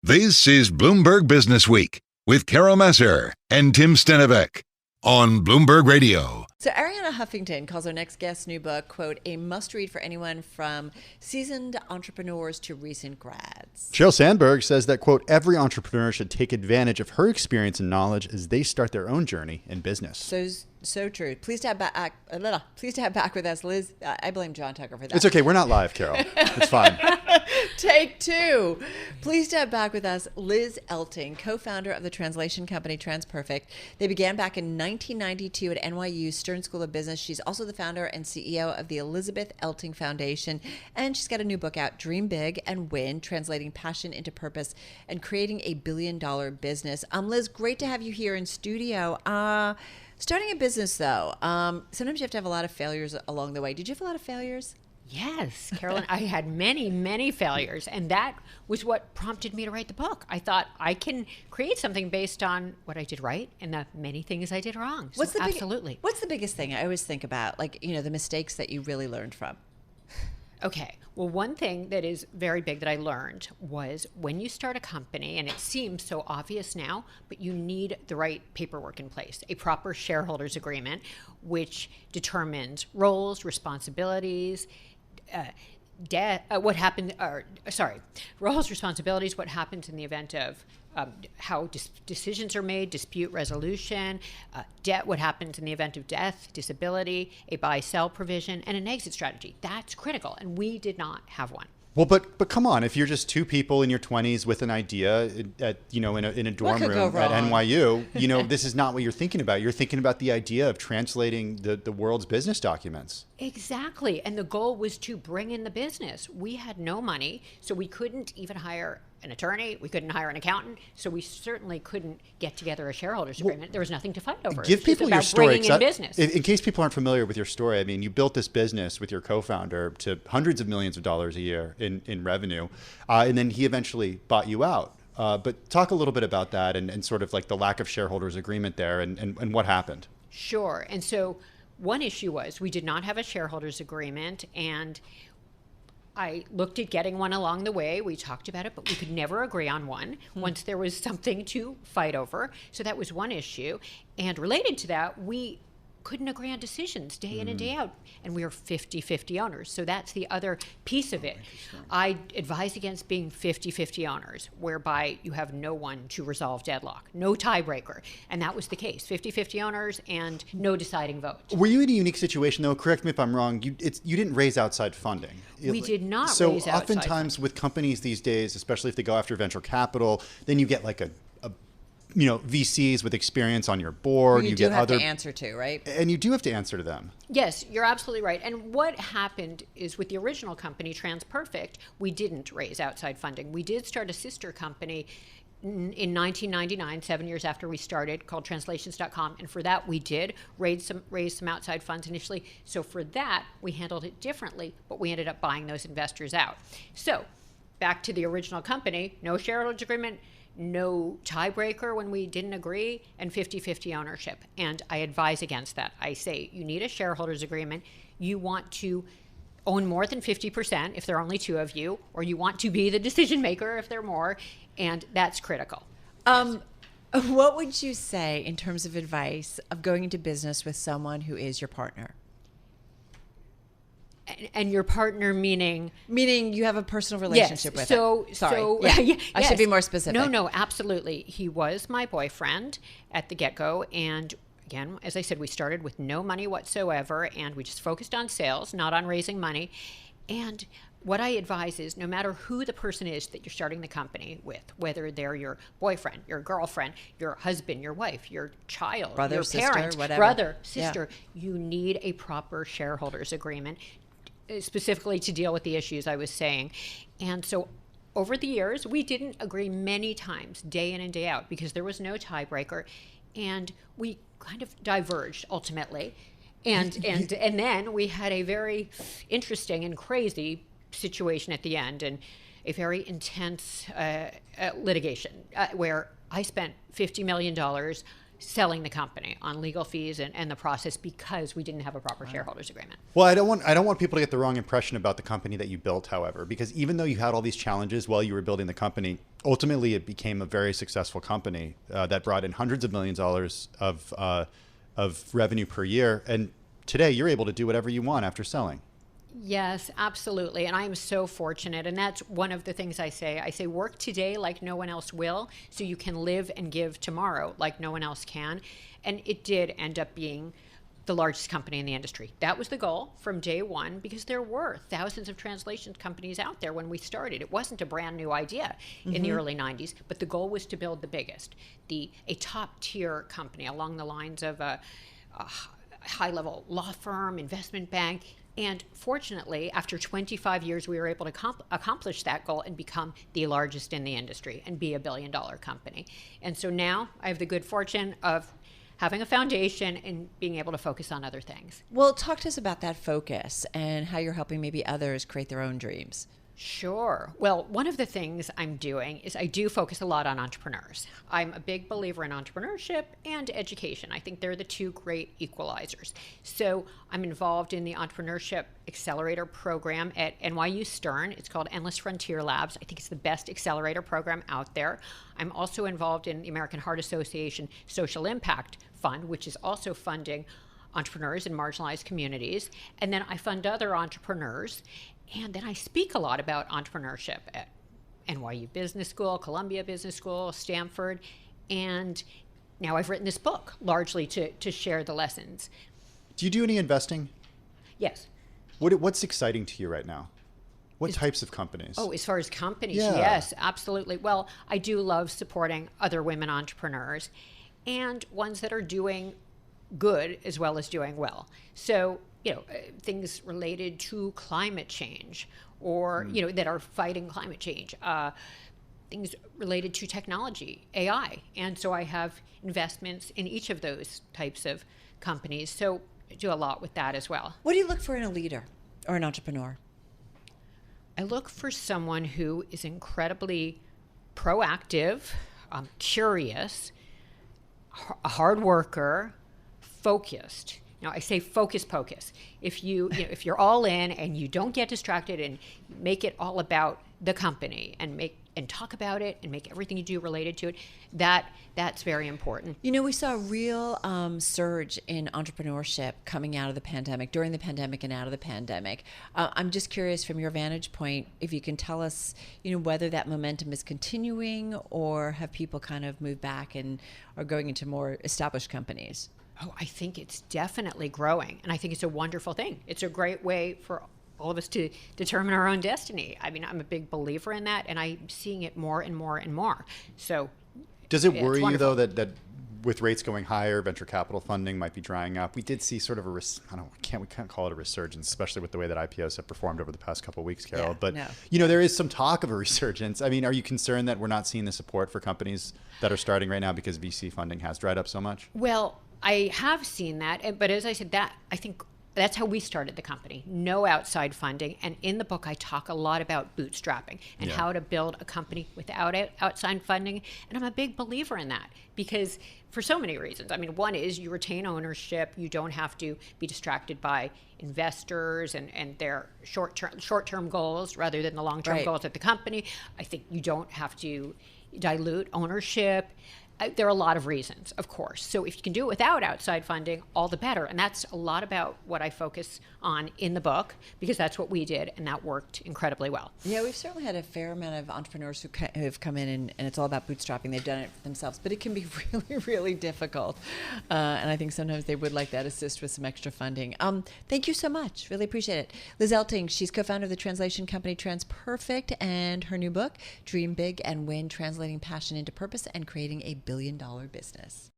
This is Bloomberg Businessweek with Carol Massar and Tim Stenovec on Bloomberg Radio. So Arianna Huffington calls our next guest's new book, quote, a must-read for anyone from seasoned entrepreneurs to recent grads. Sheryl Sandberg says that, quote, every entrepreneur should take advantage of her experience and knowledge as they start their own journey in business. So true. Pleased to have back with us, Liz. I blame John Tucker for that. It's okay. We're not live, Carol. It's fine. Take two. Pleased to have back with us Liz Elting, co-founder of the translation company TransPerfect. They began back in 1992 at NYU Stern School of Business. She's also the founder and CEO of the Elizabeth Elting Foundation. And she's got a new book out, Dream Big and Win, translating passion into purpose and creating a billion-dollar business. Liz, great to have you here in studio. Starting a business, though, sometimes you have to have a lot of failures along the way. Did you have a lot of failures? Yes, Carolyn, I had many, many failures, and that was what prompted me to write the book. I thought I can create something based on what I did right and the many things I did wrong. So absolutely. What's the biggest thing I always think about, like, the mistakes that you really learned from? Okay. Well, one thing that is very big that I learned was when you start a company, and it seems so obvious now, but you need the right paperwork in place, a proper shareholders agreement, which determines roles, responsibilities, roles, responsibilities, what happens in the event of how decisions are made, dispute resolution, debt, what happens in the event of death, disability, a buy-sell provision, and an exit strategy. That's critical, and we did not have one. Well, but come on, if you're just two people in your 20s with an idea at in a dorm room at NYU, this is not what you're thinking about. You're thinking about the idea of translating the world's business documents. Exactly, and the goal was to bring in the business. We had no money, so we couldn't even hire an attorney. We couldn't hire an accountant, so we certainly couldn't get together a shareholders agreement. There was nothing to fight over. Give people your story. In case people aren't familiar with your story, I mean, you built this business with your co-founder to hundreds of millions of dollars a year in revenue, and then he eventually bought you out. But talk a little bit about that and sort of like the lack of shareholders agreement there and what happened. Sure. And so one issue was we did not have a shareholders agreement, and I looked at getting one along the way. We talked about it, but we could never agree on one once there was something to fight over. So that was one issue. And related to that, we couldn't agree on decisions day in and day out. And we were 50-50 owners. So that's the other piece of it. I advise against being 50-50 owners, whereby you have no one to resolve deadlock, no tiebreaker. And that was the case, 50-50 owners and no deciding vote. Were you in a unique situation, though? Correct me if I'm wrong. You didn't raise outside funding. We did not so raise outside oftentimes funding. With companies these days, especially if they go after venture capital, then you get like VCs with experience on your board. You do have to answer to, right? And you do have to answer to them. Yes, you're absolutely right. And what happened is with the original company, TransPerfect, we didn't raise outside funding. We did start a sister company in 1999, 7 years after we started, called translations.com. And for that, we did raise some outside funds initially. So for that, we handled it differently, but we ended up buying those investors out. So back to the original company, no shareholders agreement, no tiebreaker when we didn't agree, and 50-50 ownership. And I advise against that. I say you need a shareholders agreement. You want to own more than 50% if there are only two of you, or you want to be the decision maker if there are more, and that's critical. What would you say in terms of advice of going into business with someone who is your partner? And your partner meaning you have a personal relationship with him. Sorry. I should be more specific. No, absolutely. He was my boyfriend at the get-go, and again, as I said, we started with no money whatsoever, and we just focused on sales, not on raising money. And what I advise is no matter who the person is that you're starting the company with, whether they're your boyfriend, your girlfriend, your husband, your wife, your child, brother, your sister, parent, whatever. brother, sister, you need a proper shareholders agreement, specifically to deal with the issues I was saying. And so over the years, we didn't agree many times, day in and day out, because there was no tiebreaker, and we kind of diverged ultimately. And then we had a very interesting and crazy situation at the end, and a very intense litigation where I spent $50 million selling the company on legal fees and the process because we didn't have a proper shareholders agreement. Well, I don't want people to get the wrong impression about the company that you built, however, because even though you had all these challenges while you were building the company, ultimately it became a very successful company that brought in hundreds of millions of dollars of revenue per year. And today you're able to do whatever you want after selling. Yes, absolutely. And I am so fortunate. And that's one of the things I say. I say, work today like no one else will, so you can live and give tomorrow like no one else can. And it did end up being the largest company in the industry. That was the goal from day one, because there were thousands of translation companies out there when we started. It wasn't a brand new idea in the early 90s, but the goal was to build the biggest, a top tier company along the lines of a high level law firm, investment bank. And fortunately, after 25 years, we were able to accomplish that goal and become the largest in the industry and be $1 billion company. And so now I have the good fortune of having a foundation and being able to focus on other things. Well, talk to us about that focus and how you're helping maybe others create their own dreams. Sure. Well, one of the things I'm doing is I do focus a lot on entrepreneurs. I'm a big believer in entrepreneurship and education. I think they're the two great equalizers. So I'm involved in the Entrepreneurship Accelerator program at NYU Stern. It's called Endless Frontier Labs. I think it's the best accelerator program out there. I'm also involved in the American Heart Association Social Impact Fund, which is also funding entrepreneurs in marginalized communities. And then I fund other entrepreneurs. And then I speak a lot about entrepreneurship at NYU Business School, Columbia Business School, Stanford. And now I've written this book largely to share the lessons. Do you do any investing? Yes. What's exciting to you right now? What types of companies? Oh, as far as companies, Yeah. Yes, absolutely. Well, I do love supporting other women entrepreneurs and ones that are doing good as well as doing well. So, things related to climate change or, that are fighting climate change, things related to technology, AI. And so I have investments in each of those types of companies. So I do a lot with that as well. What do you look for in a leader or an entrepreneur? I look for someone who is incredibly proactive, curious, a hard worker, focused. Now, I say focus pocus. If if you're all in and you don't get distracted and make it all about the company and talk about it and make everything you do related to it, that's very important. We saw a real surge in entrepreneurship coming out of the pandemic, during the pandemic and out of the pandemic. I'm just curious from your vantage point, if you can tell us, whether that momentum is continuing or have people kind of moved back and are going into more established companies? Oh, I think it's definitely growing, and I think it's a wonderful thing. It's a great way for all of us to determine our own destiny. I mean, I'm a big believer in that, and I'm seeing it more and more and more. So, does it worry you wonderful. though that with rates going higher, venture capital funding might be drying up? We did see sort of we can't call it a resurgence, especially with the way that IPOs have performed over the past couple of weeks, Carol. But there is some talk of a resurgence. I mean, are you concerned that we're not seeing the support for companies that are starting right now because VC funding has dried up so much? Well, I have seen that, but as I said, I think that's how we started the company. No outside funding. And in the book, I talk a lot about bootstrapping and how to build a company without outside funding. And I'm a big believer in that because for so many reasons. I mean, one is you retain ownership. You don't have to be distracted by investors and their short-term goals rather than the long-term goals of the company. I think you don't have to dilute ownership. There are a lot of reasons, of course. So if you can do it without outside funding, all the better. And that's a lot about what I focus on in the book, because that's what we did, and that worked incredibly well. Yeah, we've certainly had a fair amount of entrepreneurs who have come in, and it's all about bootstrapping. They've done it for themselves, but it can be really, really difficult. And I think sometimes they would like that assist with some extra funding. Thank you so much. Really appreciate it. Liz Elting, she's co-founder of the translation company TransPerfect, and her new book, Dream Big and Win, Translating Passion into Purpose and Creating a $1 billion business.